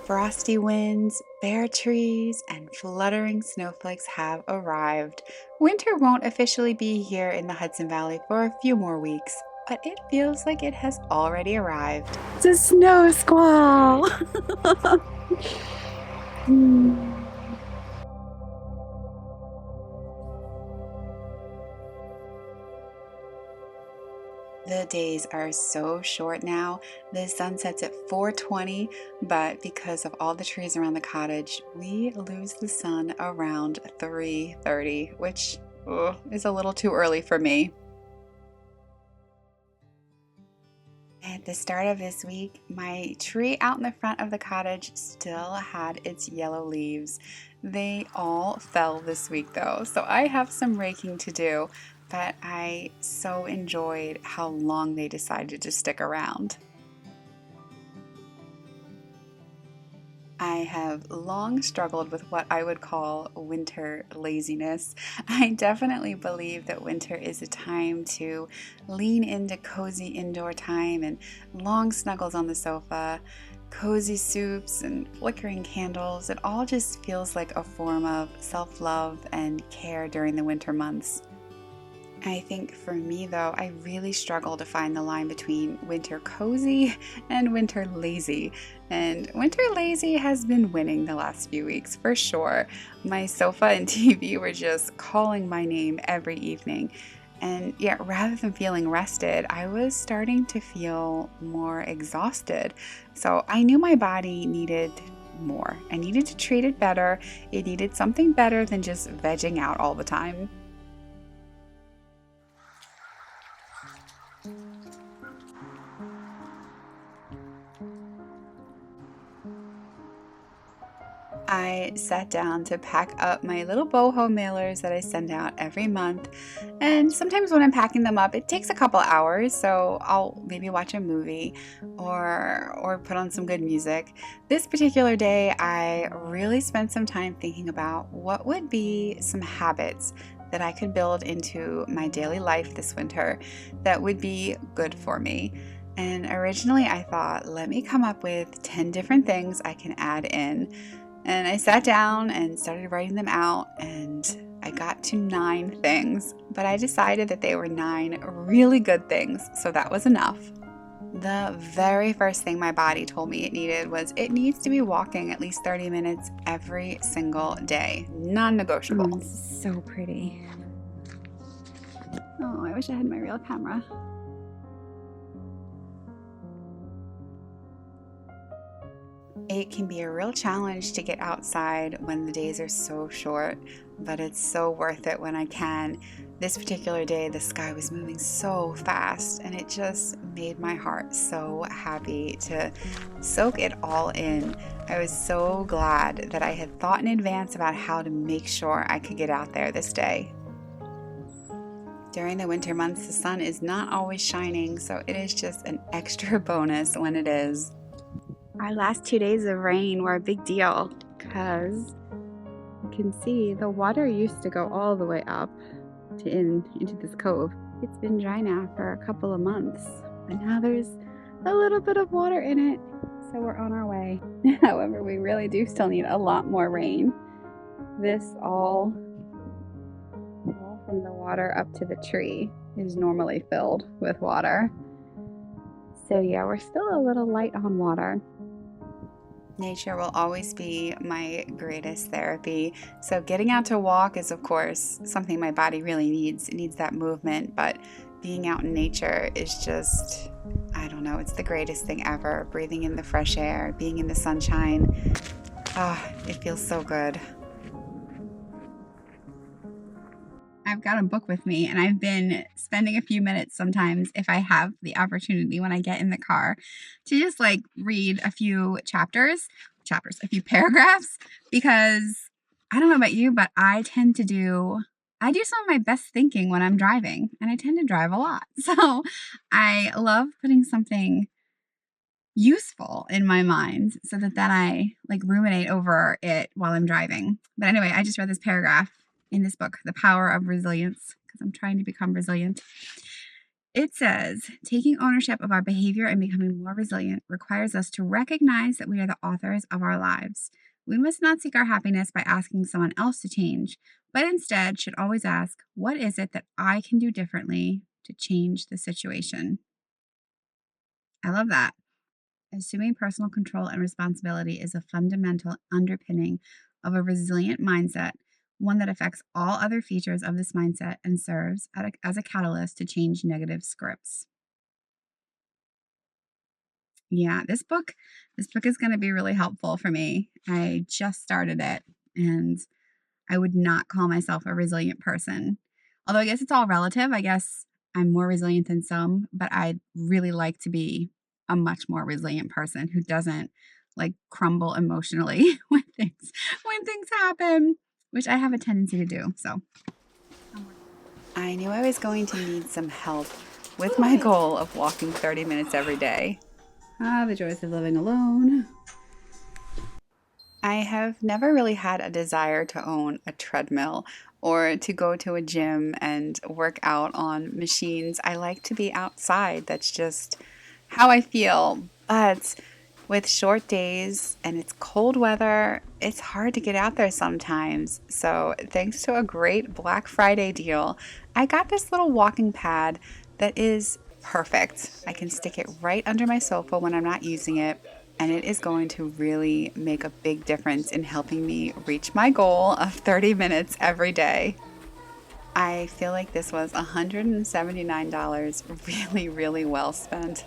Frosty winds, bare trees, and fluttering snowflakes have arrived. Winter won't officially be here in the Hudson Valley for a few more weeks, but it feels like it has already arrived. It's a snow squall. The days are so short now. The sun sets at 4:20, but because of all the trees around the cottage, we lose the sun around 3:30, which is a little too early for me. At the start of this week, my tree out in the front of the cottage still had its yellow leaves. They all fell this week though, so I have some raking to do, but I so enjoyed how long they decided to stick around. I have long struggled with what I would call winter laziness. I definitely believe that winter is a time to lean into cozy indoor time and long snuggles on the sofa, cozy soups and flickering candles. It all just feels like a form of self-love and care during the winter months. I think for me though, I really struggle to find the line between winter cozy and winter lazy. And winter lazy has been winning the last few weeks for sure. My sofa and TV were just calling my name every evening. And yet, rather than feeling rested, I was starting to feel more exhausted. So I knew my body needed more. I needed to treat it better. It needed something better than just vegging out all the time. I sat down to pack up my little boho mailers that I send out every month. And sometimes when I'm packing them up, it takes a couple hours, so I'll maybe watch a movie or put on some good music. This particular day, I really spent some time thinking about what would be some habits that I could build into my daily life this winter that would be good for me. And originally I thought, let me come up with 10 different things I can add in. And I sat down and started writing them out, and I got to 9 things, but I decided that they were 9 really good things, so that was enough. The very first thing my body told me it needs to be walking at least 30 minutes every single day, non-negotiable. This is so pretty. Oh, I wish I had my real camera. It can be a real challenge to get outside when the days are so short, but it's so worth it when I can. This particular day, the sky was moving so fast, and it just made my heart so happy to soak it all in. I was so glad that I had thought in advance about how to make sure I could get out there this day. During the winter months, the sun is not always shining, so it is just an extra bonus when it is. Our last 2 days of rain were a big deal because you can see the water used to go all the way up into this cove. It's been dry now for a couple of months, but now there's a little bit of water in it, so we're on our way. However, we really do still need a lot more rain. This all from the water up to the tree is normally filled with water. So yeah, we're still a little light on water. Nature will always be my greatest therapy. So getting out to walk is, of course, something my body really needs. It needs that movement, but being out in nature is just, I don't know, it's the greatest thing ever. Breathing in the fresh air, being in the sunshine. It feels so good. I've got a book with me, and I've been spending a few minutes sometimes, if I have the opportunity when I get in the car, to just like read a few a few paragraphs, because I don't know about you, but I do some of my best thinking when I'm driving, and I tend to drive a lot. So I love putting something useful in my mind so that then I like ruminate over it while I'm driving. But anyway, I just read this paragraph in this book, The Power of Resilience, because I'm trying to become resilient. It says, taking ownership of our behavior and becoming more resilient requires us to recognize that we are the authors of our lives. We must not seek our happiness by asking someone else to change, but instead should always ask, what is it that I can do differently to change the situation? I love that. Assuming personal control and responsibility is a fundamental underpinning of a resilient mindset, one that affects all other features of this mindset and serves as a catalyst to change negative scripts. Yeah, this book is going to be really helpful for me. I just started it and I would not call myself a resilient person. Although I guess it's all relative. I guess I'm more resilient than some, but I'd really like to be a much more resilient person who doesn't like crumble emotionally when things happen, which I have a tendency to do. So, I knew I was going to need some help with my goal of walking 30 minutes every day. Ah, the joys of living alone. I have never really had a desire to own a treadmill or to go to a gym and work out on machines. I like to be outside. That's just how I feel. But with short days and it's cold weather, it's hard to get out there sometimes. So, thanks to a great Black Friday deal, I got this little walking pad that is perfect. I can stick it right under my sofa when I'm not using it, and it is going to really make a big difference in helping me reach my goal of 30 minutes every day. I feel like this was $179 really, really well spent.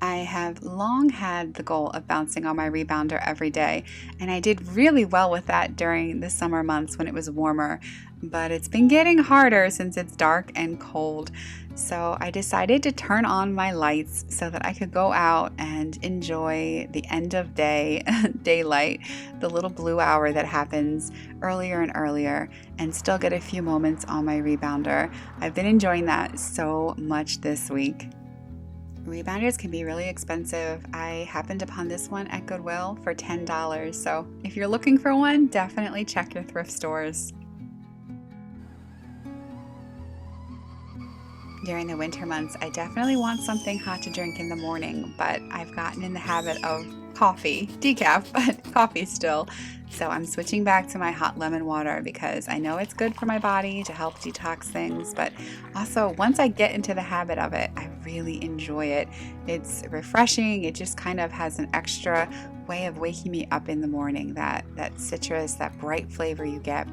I have long had the goal of bouncing on my rebounder every day, and I did really well with that during the summer months when it was warmer, but it's been getting harder since it's dark and cold. So I decided to turn on my lights so that I could go out and enjoy the end of day, daylight, the little blue hour that happens earlier and earlier, and still get a few moments on my rebounder. I've been enjoying that so much this week. Rebounders can be really expensive. I happened upon this one at Goodwill for $10, so if you're looking for one, definitely check your thrift stores. During the winter months, I definitely want something hot to drink in the morning, but I've gotten in the habit of coffee, decaf, but coffee still. So I'm switching back to my hot lemon water because I know it's good for my body to help detox things, but also once I get into the habit of it, I really enjoy it. It's refreshing. It just kind of has an extra way of waking me up in the morning, that citrus, that bright flavor you get.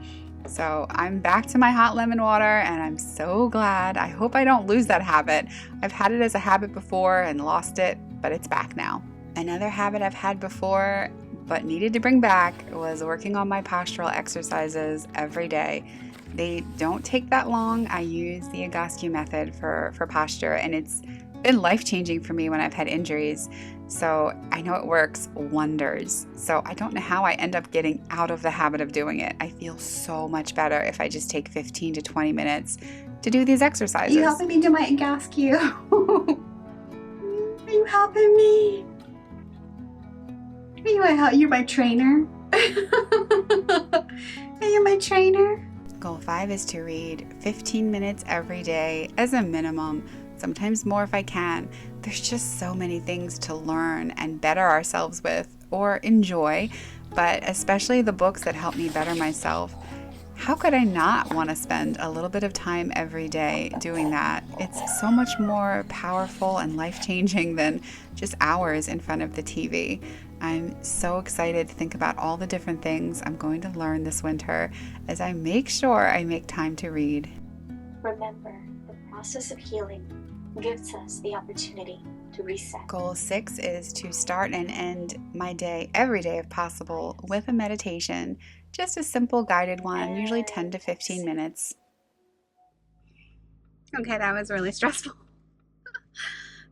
So I'm back to my hot lemon water and I'm so glad. I hope I don't lose that habit. I've had it as a habit before and lost it, but it's back now. Another habit I've had before but needed to bring back was working on my postural exercises every day. They don't take that long. I use the Egoscue method for posture, and it's been life-changing for me when I've had injuries. So I know it works wonders. So I don't know how I end up getting out of the habit of doing it. I feel so much better if I just take 15 to 20 minutes to do these exercises. Are you helping me do my Egoscue? Are you helping me? You're my trainer. Are you my trainer? Goal 5 is to read 15 minutes every day as a minimum, sometimes more if I can. There's just so many things to learn and better ourselves with or enjoy, but especially the books that help me better myself. How could I not want to spend a little bit of time every day doing that? It's so much more powerful and life-changing than just hours in front of the TV. I'm so excited to think about all the different things I'm going to learn this winter as I make sure I make time to read. Remember, the process of healing gives us the opportunity to reset. Goal 6 is to start and end my day every day if possible with a meditation, just a simple guided one, usually 10 to 15 minutes. Okay, that was really stressful.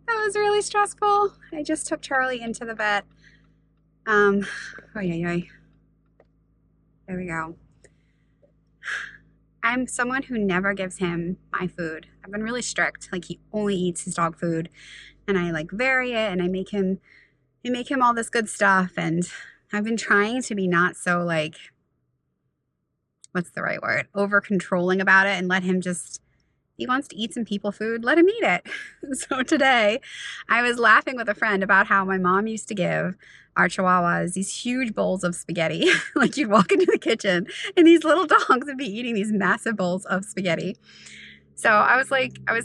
That was really stressful. I just took Charlie into the vet. There we go. I'm someone who never gives him my food. I've been really strict. Like, he only eats his dog food, and I like vary it, and I make him all this good stuff. And I've been trying to be not so like what's the right word? Over controlling about it and let him just, he wants to eat some people food, let him eat it. So today I was laughing with a friend about how my mom used to give our chihuahuas these huge bowls of spaghetti. Like you'd walk into the kitchen and these little dogs would be eating these massive bowls of spaghetti. So I was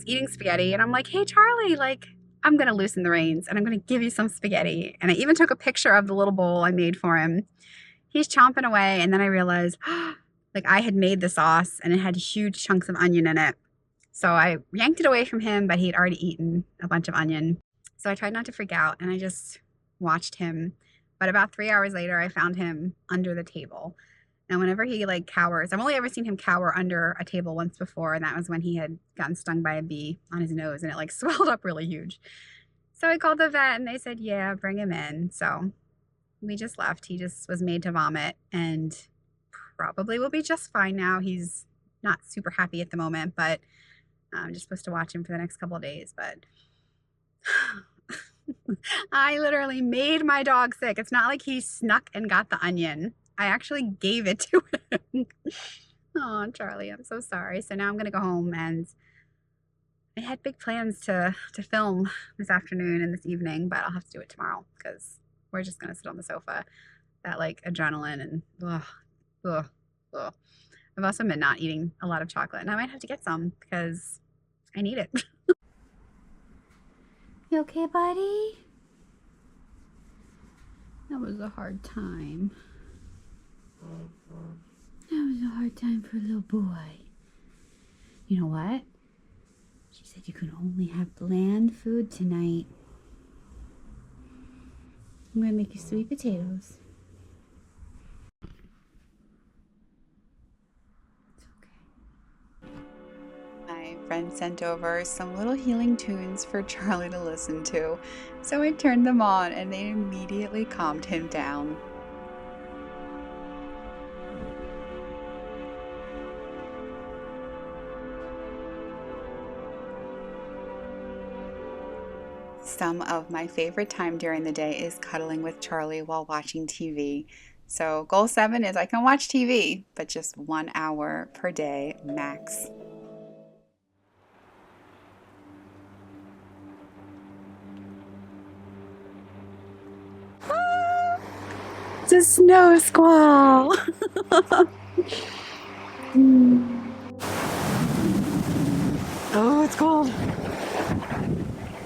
eating spaghetti and I'm like, hey, Charlie, like, I'm going to loosen the reins and I'm going to give you some spaghetti. And I even took a picture of the little bowl I made for him. He's chomping away. And then I realized, like, I had made the sauce and it had huge chunks of onion in it. So I yanked it away from him, but he'd already eaten a bunch of onion. So I tried not to freak out and I just watched him. But about 3 hours later, I found him under the table. And whenever he like cowers, I've only ever seen him cower under a table once before, and that was when he had gotten stung by a bee on his nose and it like swelled up really huge. So I called the vet and they said, yeah, bring him in. So we just left. He just was made to vomit and probably will be just fine now. He's not super happy at the moment, but I'm just supposed to watch him for the next couple of days. But I literally made my dog sick. It's not like he snuck and got the onion. I actually gave it to him. Oh, Charlie, I'm so sorry. So now I'm going to go home, and I had big plans to film this afternoon and this evening, but I'll have to do it tomorrow because we're just going to sit on the sofa. That like adrenaline and ugh. I've also been not eating a lot of chocolate, and I might have to get some because I need it. You okay, buddy? That was a hard time. That was a hard time for a little boy. You know what? She said you can only have bland food tonight. I'm gonna make you sweet potatoes. It's okay. My friend sent over some little healing tunes for Charlie to listen to, so I turned them on and they immediately calmed him down. Some of my favorite time during the day is cuddling with Charlie while watching TV. So goal 7 is I can watch TV, but just 1 hour per day max. It's a snow squall. Oh, it's cold.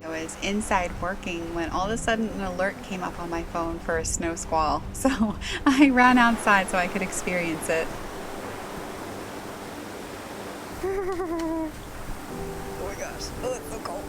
I was inside working when all of a sudden an alert came up on my phone for a snow squall. So I ran outside so I could experience it. Oh my gosh. Oh, it's so cold.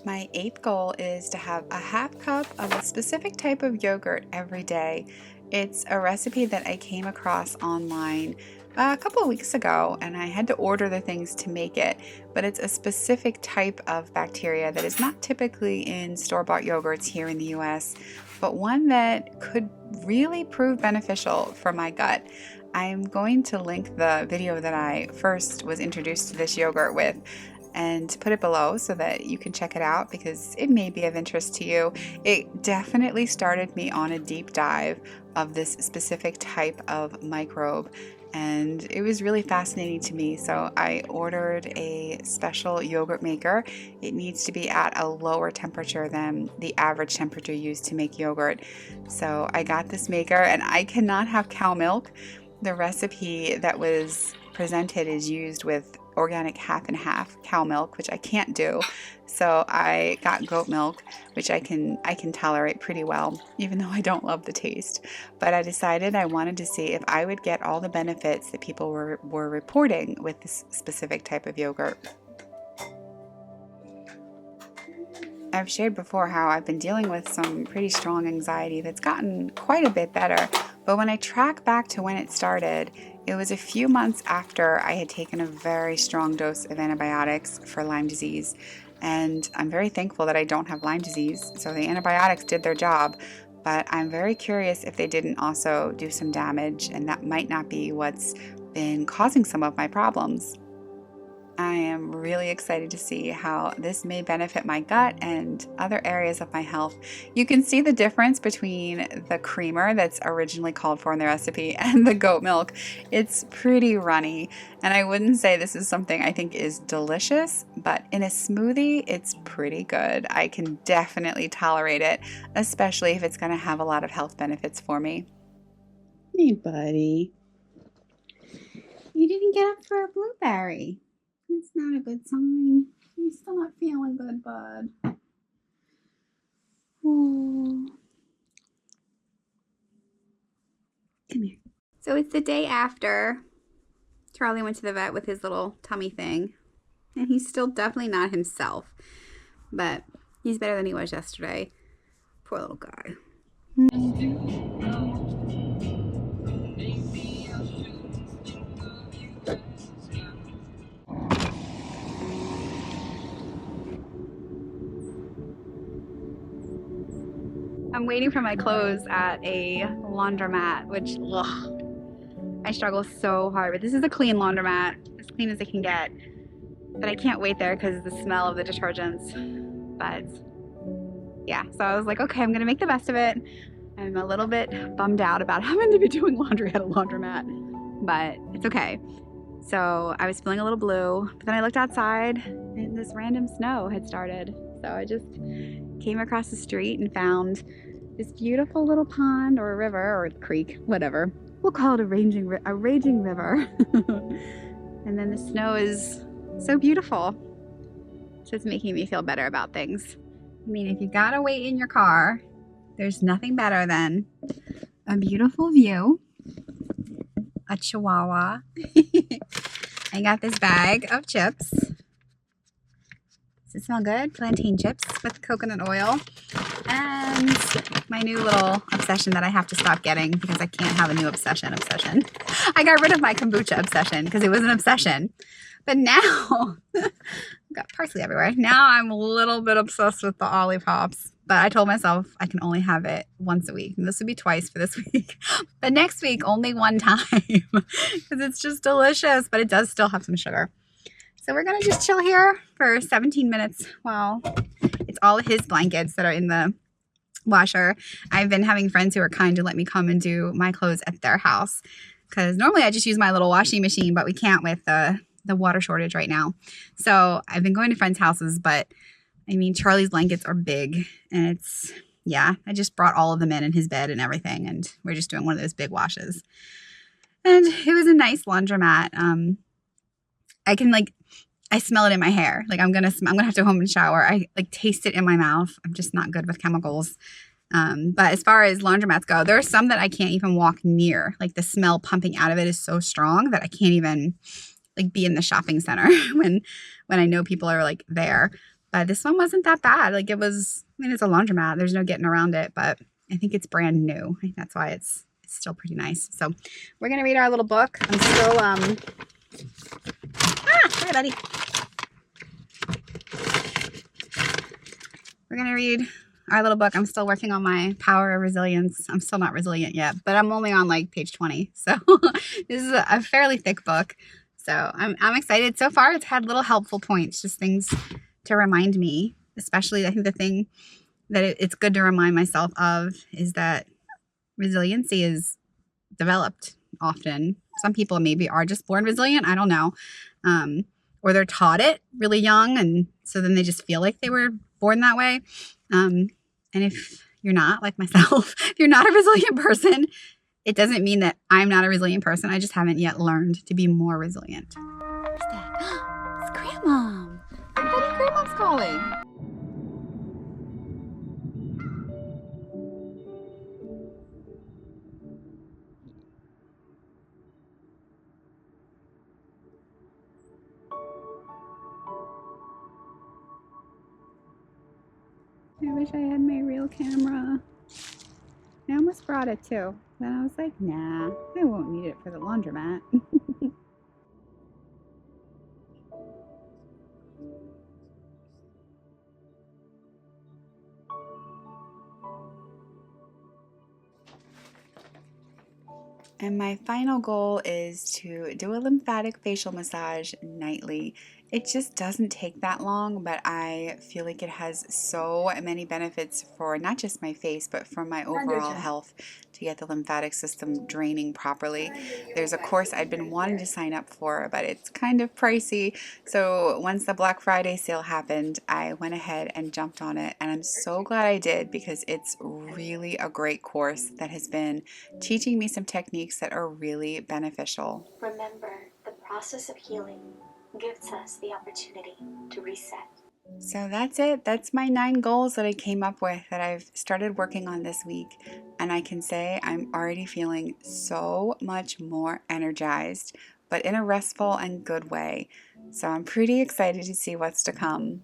My 8th goal is to have a half cup of a specific type of yogurt every day. It's a recipe that I came across online a couple of weeks ago, and I had to order the things to make it, but it's a specific type of bacteria that is not typically in store-bought yogurts here in the US, but one that could really prove beneficial for my gut. I'm going to link the video that I first was introduced to this yogurt with and put it below so that you can check it out because it may be of interest to you. It definitely started me on a deep dive of this specific type of microbe, and it was really fascinating to me. So I ordered a special yogurt maker. It needs to be at a lower temperature than the average temperature used to make yogurt. So I got this maker, and I cannot have cow milk. The recipe that was presented is used with organic half and half cow milk, which I can't do. So I got goat milk, which I can tolerate pretty well, even though I don't love the taste. But I decided I wanted to see if I would get all the benefits that people were reporting with this specific type of yogurt. I've shared before how I've been dealing with some pretty strong anxiety that's gotten quite a bit better, but when I track back to when it started, it was a few months after I had taken a very strong dose of antibiotics for Lyme disease, and I'm very thankful that I don't have Lyme disease, so the antibiotics did their job, but I'm very curious if they didn't also do some damage, and that might not be what's been causing some of my problems. I am really excited to see how this may benefit my gut and other areas of my health. You can see the difference between the creamer that's originally called for in the recipe and the goat milk. It's pretty runny, and I wouldn't say this is something I think is delicious, but in a smoothie, it's pretty good. I can definitely tolerate it, especially if it's going to have a lot of health benefits for me. Hey, buddy. You didn't get up for a blueberry. It's not a good sign. You're still not feeling good, bud. Oh. Come here. So it's the day after Charlie went to the vet with his little tummy thing. And he's still definitely not himself. But he's better than he was yesterday. Poor little guy. I'm waiting for my clothes at a laundromat, which, ugh, I struggle so hard with. This is a clean laundromat, as clean as it can get. But I can't wait there because of the smell of the detergents. But yeah, so I was like, okay, I'm gonna make the best of it. I'm a little bit bummed out about having to be doing laundry at a laundromat, but it's okay. So I was feeling a little blue, but then I looked outside and this random snow had started. So I just came across the street and found this beautiful little pond or a river or creek, whatever. We'll call it a raging river. And then the snow is so beautiful. It's just making me feel better about things. I mean, if you gotta wait in your car, there's nothing better than a beautiful view, a chihuahua. I got this bag of chips. Does it smell good? Plantain chips with coconut oil. And my new little obsession that I have to stop getting because I can't have a new obsession. I got rid of my kombucha obsession because it was an obsession. But now, I've got parsley everywhere. Now I'm a little bit obsessed with the Ollie Pops. But I told myself I can only have it once a week. And this would be twice for this week. But next week, only one time. Because it's just delicious. But it does still have some sugar. So we're going to just chill here for 17 minutes while it's all his blankets that are in the washer. I've been having friends who are kind to let me come and do my clothes at their house. Because normally I just use my little washing machine, but we can't with the water shortage right now. So I've been going to friends' houses, but I mean, Charlie's blankets are big and it's, yeah, I just brought all of them in his bed and everything. And we're just doing one of those big washes. And it was a nice laundromat. I smell it in my hair. Like I'm gonna have to go home and shower. I like taste it in my mouth. I'm just not good with chemicals. But as far as laundromats go, there are some that I can't even walk near. Like the smell pumping out of it is so strong that I can't even like be in the shopping center when I know people are like there. But this one wasn't that bad. Like it was, I mean, it's a laundromat. There's no getting around it, but I think it's brand new. I think that's why it's still pretty nice. So we're going to read our little book. I'm still, hi buddy. We're going to read our little book. I'm still working on my power of resilience. I'm still not resilient yet, but I'm only on like page 20. So this is a fairly thick book. So I'm excited. So far, it's had little helpful points, just things to remind me, especially I think the thing that it's good to remind myself of is that resiliency is developed often. Some people maybe are just born resilient. I don't know. Or they're taught it really young. And so then they just feel like they were born that way. And if you're not like myself, if you're not a resilient person, it doesn't mean that I'm not a resilient person. I just haven't yet learned to be more resilient. Who's that? It's Grandma. I think Grandma's calling. I wish I had my real camera. I almost brought it too. Then I was like, nah, I won't need it for the laundromat. And my final goal is to do a lymphatic facial massage nightly. It just doesn't take that long, but I feel like it has so many benefits for not just my face, but for my overall health to get the lymphatic system draining properly. There's a course I'd been wanting to sign up for, but it's kind of pricey. So once the Black Friday sale happened, I went ahead and jumped on it, and I'm so glad I did because it's really a great course that has been teaching me some techniques that are really beneficial. Remember, the process of healing gives us the opportunity to reset. So that's it. That's my 9 goals that I came up with that I've started working on this week. And I can say I'm already feeling so much more energized, but in a restful and good way. So I'm pretty excited to see what's to come.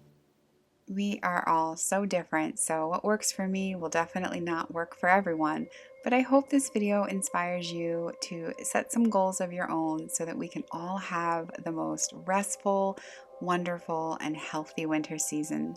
We are all so different, so what works for me will definitely not work for everyone. But I hope this video inspires you to set some goals of your own so that we can all have the most restful, wonderful, and healthy winter season.